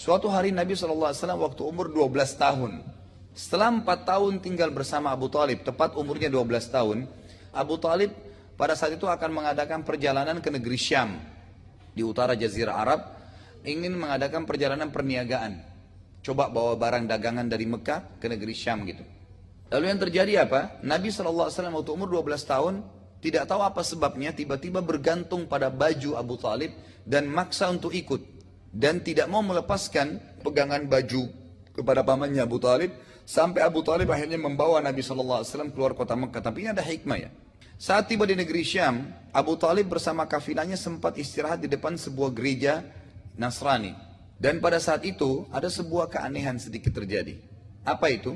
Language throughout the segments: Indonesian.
Suatu hari Nabi SAW waktu umur 12 tahun. Setelah 4 tahun tinggal bersama Abu Talib, tepat umurnya 12 tahun, Abu Talib pada saat itu akan mengadakan perjalanan ke negeri Syam di utara Jazirah Arab, ingin mengadakan perjalanan perniagaan. Coba bawa barang dagangan dari Mekah ke negeri Syam gitu. Lalu yang terjadi apa? Nabi SAW waktu umur 12 tahun, tidak tahu apa sebabnya, tiba-tiba bergantung pada baju Abu Talib dan maksa untuk ikut. Dan tidak mau melepaskan pegangan baju kepada pamannya Abu Talib, sampai Abu Talib akhirnya membawa Nabi SAW keluar kota Mekah. Tapi ini ada hikmah ya. Saat tiba di negeri Syam, Abu Talib bersama kafilahnya sempat istirahat di depan sebuah gereja Nasrani. Dan pada saat itu ada sebuah keanehan sedikit terjadi. Apa itu?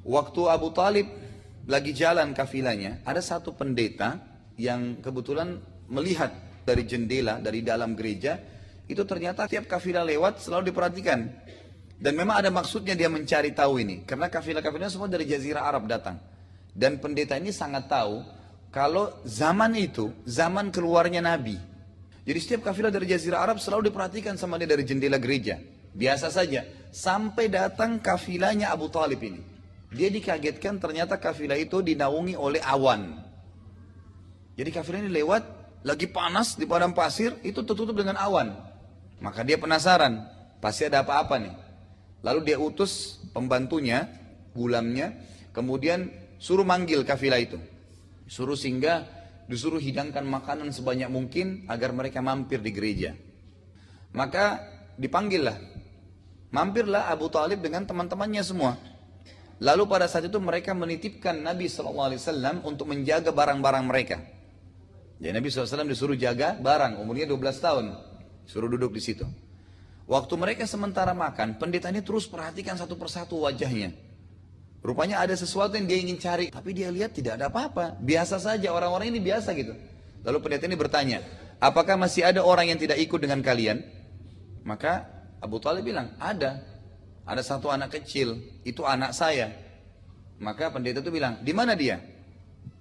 Waktu Abu Talib lagi jalan kafilahnya, ada satu pendeta yang kebetulan melihat dari jendela, dari dalam gereja, itu ternyata tiap kafilah lewat selalu diperhatikan. Dan memang ada maksudnya dia mencari tahu ini, karena kafilah-kafilah semua dari Jazirah Arab datang. Dan pendeta ini sangat tahu kalau zaman itu, zaman keluarnya Nabi. Jadi setiap kafilah dari Jazirah Arab selalu diperhatikan sama dia dari jendela gereja. Biasa saja, sampai datang kafilahnya Abu Talib ini. Dia dikagetkan ternyata kafilah itu dinaungi oleh awan. Jadi kafilah ini lewat, lagi panas di padang pasir, itu tertutup dengan awan. Maka dia penasaran, pasti ada apa-apa nih. Lalu dia utus pembantunya, gulamnya, kemudian suruh manggil kafilah itu. Suruh singgah, disuruh hidangkan makanan sebanyak mungkin agar mereka mampir di gereja. Maka dipanggillah, mampirlah Abu Talib dengan teman-temannya semua. Lalu pada saat itu mereka menitipkan Nabi SAW untuk menjaga barang-barang mereka. Jadi Nabi SAW disuruh jaga barang, umurnya 12 tahun. Suruh duduk di situ. Waktu mereka sementara makan, pendeta ini terus perhatikan satu persatu wajahnya. Rupanya ada sesuatu yang dia ingin cari, tapi dia lihat tidak ada apa-apa. Biasa saja, orang-orang ini biasa gitu. Lalu pendeta ini bertanya, apakah masih ada orang yang tidak ikut dengan kalian? Maka Abu Talib bilang, ada. Ada satu anak kecil, itu anak saya. Maka pendeta itu bilang, di mana dia?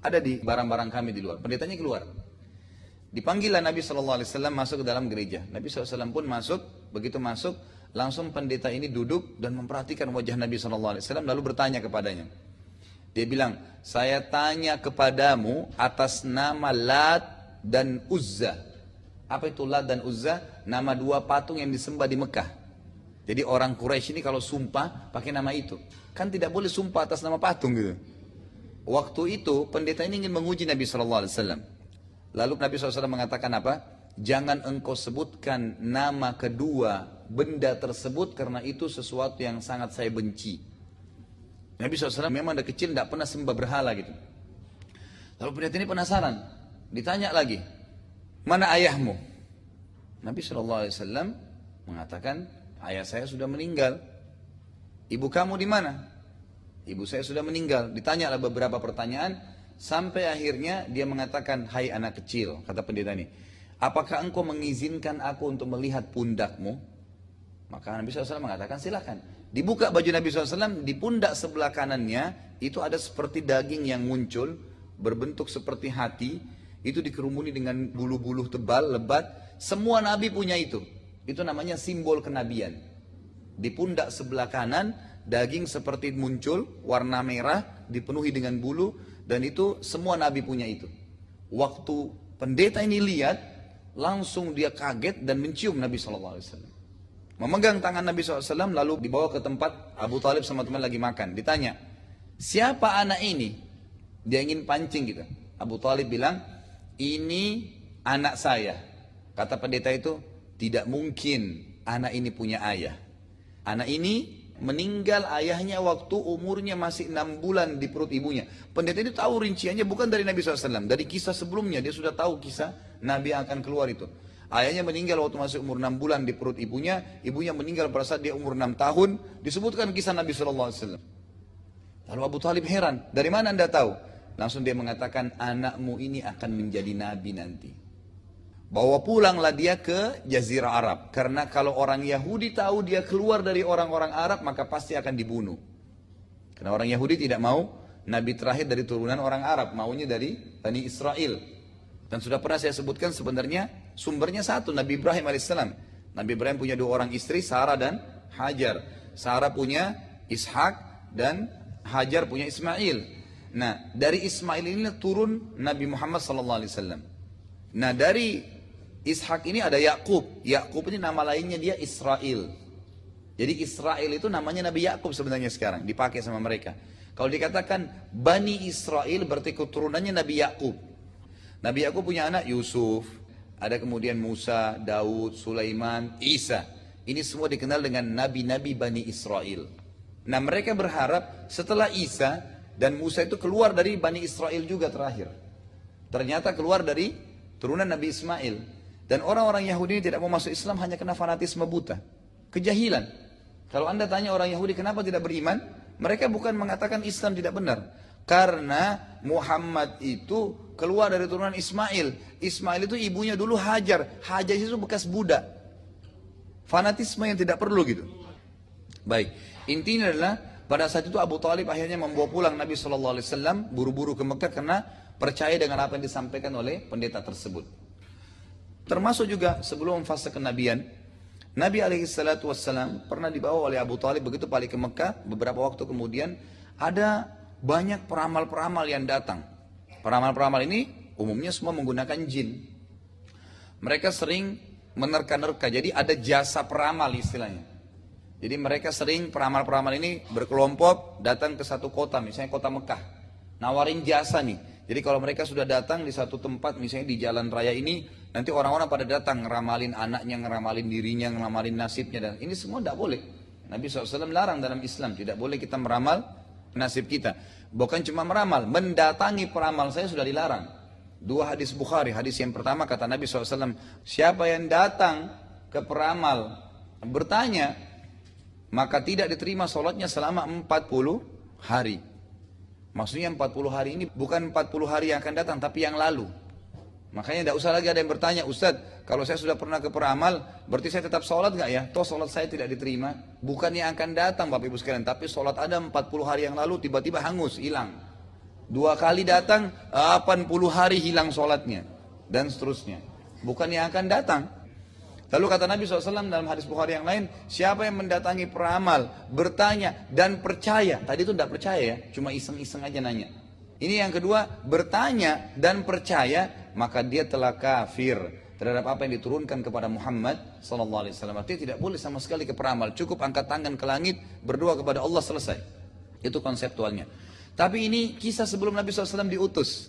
Ada di barang-barang kami di luar. Pendetanya keluar. Dipanggillah Nabi SAW masuk ke dalam gereja. Nabi SAW pun masuk, begitu masuk, langsung pendeta ini duduk dan memperhatikan wajah Nabi SAW, lalu bertanya kepadanya. Dia bilang, saya tanya kepadamu atas nama Lat dan Uzza. Apa itu Lat dan Uzza? Nama dua patung yang disembah di Mekah. Jadi orang Quraisy ini kalau sumpah pakai nama itu. Kan tidak boleh sumpah atas nama patung gitu. Waktu itu pendeta ini ingin menguji Nabi SAW. Lalu Nabi SAW mengatakan apa? Jangan engkau sebutkan nama kedua benda tersebut karena itu sesuatu yang sangat saya benci. Nabi SAW memang dari kecil tidak pernah sembah berhala gitu. Lalu pendeta ini penasaran. Ditanya lagi, mana ayahmu? Nabi SAW mengatakan, ayah saya sudah meninggal. Ibu kamu di mana? Ibu saya sudah meninggal. Ditanyalah beberapa pertanyaan sampai akhirnya dia mengatakan, hai anak kecil, kata pendeta ini, apakah engkau mengizinkan aku untuk melihat pundakmu? Maka Nabi SAW mengatakan silakan. Dibuka baju Nabi SAW, di pundak sebelah kanannya itu ada seperti daging yang muncul berbentuk seperti hati. Itu dikerumuni dengan bulu-bulu tebal, lebat. Semua Nabi punya itu. Itu namanya simbol kenabian. Di pundak sebelah kanan, daging seperti muncul, warna merah, dipenuhi dengan bulu, dan itu semua Nabi punya itu. Waktu pendeta ini lihat, langsung dia kaget dan mencium Nabi SAW. Memegang tangan Nabi SAW, lalu dibawa ke tempat Abu Talib sama teman lagi makan. Ditanya, siapa anak ini? Dia ingin pancing gitu. Abu Talib bilang, ini anak saya. Kata pendeta itu, tidak mungkin anak ini punya ayah. Anak ini meninggal ayahnya waktu umurnya masih 6 bulan di perut ibunya. Pendeta itu tahu rinciannya bukan dari Nabi SAW. Dari kisah sebelumnya dia sudah tahu kisah Nabi yang akan keluar itu. Ayahnya meninggal waktu masih umur 6 bulan di perut ibunya. Ibunya meninggal pada saat dia umur 6 tahun. Disebutkan kisah Nabi SAW. Lalu Abu Talib heran. Dari mana anda tahu? Langsung dia mengatakan anakmu ini akan menjadi Nabi nanti. Bawa pulanglah dia ke Jazirah Arab. Karena kalau orang Yahudi tahu dia keluar dari orang-orang Arab, maka pasti akan dibunuh. Karena orang Yahudi tidak mau Nabi terakhir dari turunan orang Arab. Maunya dari Bani Israel. Dan sudah pernah saya sebutkan sebenarnya sumbernya satu, Nabi Ibrahim AS. Nabi Ibrahim punya 2 orang istri, Sarah dan Hajar. Sarah punya Ishak dan Hajar punya Ismail. Nah, dari Ismail ini turun Nabi Muhammad SAW. Nah, dari Ishak ini ada Yakub. Yakub ini nama lainnya dia Israel. Jadi Israel itu namanya Nabi Yakub sebenarnya sekarang, dipakai sama mereka. Kalau dikatakan Bani Israel berarti keturunannya Nabi Yakub. Nabi Yakub punya anak Yusuf, ada kemudian Musa, Daud, Sulaiman, Isa. Ini semua dikenal dengan nabi-nabi Bani Israel. Nah, mereka berharap setelah Isa dan Musa itu keluar dari Bani Israel juga terakhir. Ternyata keluar dari turunan Nabi Ismail. Dan orang-orang Yahudi ini tidak mau masuk Islam hanya karena fanatisme buta. Kejahilan. Kalau Anda tanya orang Yahudi kenapa tidak beriman, mereka bukan mengatakan Islam tidak benar. Karena Muhammad itu keluar dari turunan Ismail. Ismail itu ibunya dulu Hajar. Hajar itu bekas budak. Fanatisme yang tidak perlu gitu. Baik, intinya adalah pada saat itu Abu Talib akhirnya membawa pulang Nabi SAW buru-buru ke Mekah karena percaya dengan apa yang disampaikan oleh pendeta tersebut. Termasuk juga sebelum fase kenabian, Nabi SAW pernah dibawa oleh Abu Talib begitu balik ke Mekah. Beberapa waktu kemudian ada banyak peramal-peramal yang datang. Peramal-peramal ini umumnya semua menggunakan jin. Mereka sering menerka-nerka, jadi ada jasa peramal istilahnya. Jadi mereka sering, peramal-peramal ini berkelompok datang ke satu kota, misalnya kota Mekah. Nawarin jasa nih. Jadi kalau mereka sudah datang di satu tempat, misalnya di jalan raya ini, nanti orang-orang pada datang, ngeramalin anaknya, ngeramalin dirinya, ngeramalin nasibnya. Dan ini semua tidak boleh. Nabi SAW larang dalam Islam, tidak boleh kita meramal nasib kita. Bukan cuma meramal, mendatangi peramal saya sudah dilarang. 2 hadis Bukhari. Hadis yang pertama kata Nabi SAW, siapa yang datang ke peramal bertanya, maka tidak diterima sholatnya selama 40 hari. Maksudnya 40 hari ini bukan 40 hari yang akan datang, tapi yang lalu. Makanya tidak usah lagi ada yang bertanya, Ustadz, kalau saya sudah pernah ke peramal, berarti saya tetap sholat nggak ya? Toh sholat saya tidak diterima. Bukan yang akan datang Bapak Ibu sekalian, tapi sholat ada 40 hari yang lalu tiba-tiba hangus, hilang. 2 kali datang, 80 hari hilang sholatnya. Dan seterusnya. Bukan yang akan datang. Lalu kata Nabi SAW dalam hadis Bukhari yang lain, siapa yang mendatangi peramal, bertanya dan percaya. Tadi itu tidak percaya ya, cuma iseng-iseng aja nanya. Ini yang kedua, bertanya dan percaya, maka dia telah kafir terhadap apa yang diturunkan kepada Muhammad SAW. Artinya tidak boleh sama sekali ke peramal, cukup angkat tangan ke langit, berdoa kepada Allah, selesai. Itu konseptualnya. Tapi ini kisah sebelum Nabi SAW diutus.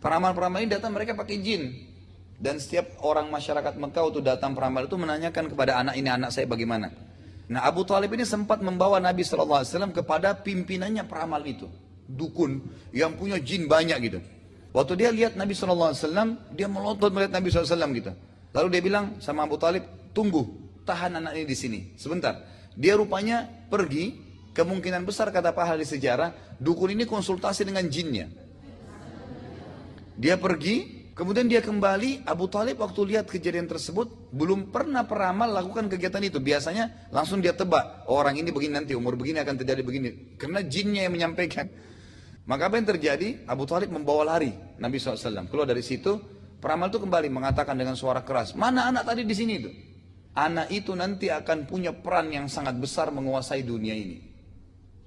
Peramal-peramal ini datang mereka pakai jin. Dan setiap orang masyarakat Mekah waktu datang peramal itu menanyakan kepada anak ini, anak saya bagaimana. Nah, Abu Talib ini sempat membawa Nabi SAW kepada pimpinannya peramal itu. Dukun yang punya jin banyak gitu. Waktu dia lihat Nabi SAW, dia melotot melihat Nabi SAW gitu. Lalu dia bilang sama Abu Talib, tunggu, tahan anak ini di sini, sebentar. Dia rupanya pergi, kemungkinan besar kata pak ahli sejarah, dukun ini konsultasi dengan jinnya. Dia pergi, kemudian dia kembali. Abu Talib waktu lihat kejadian tersebut, belum pernah peramal lakukan kegiatan itu. Biasanya langsung dia tebak, orang ini begini nanti, umur begini akan terjadi begini. Karena jinnya yang menyampaikan. Maka apa yang terjadi? Abu Talib membawa lari Nabi SAW. Keluar dari situ, peramal itu kembali mengatakan dengan suara keras, mana anak tadi di sini itu? Anak itu nanti akan punya peran yang sangat besar menguasai dunia ini.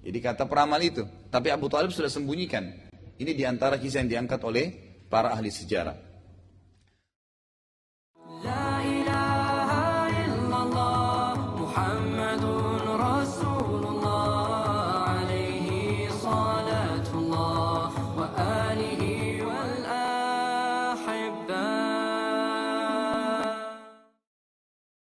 Jadi kata peramal itu. Tapi Abu Talib sudah sembunyikan. Ini diantara kisah yang diangkat oleh para ahli sejarah.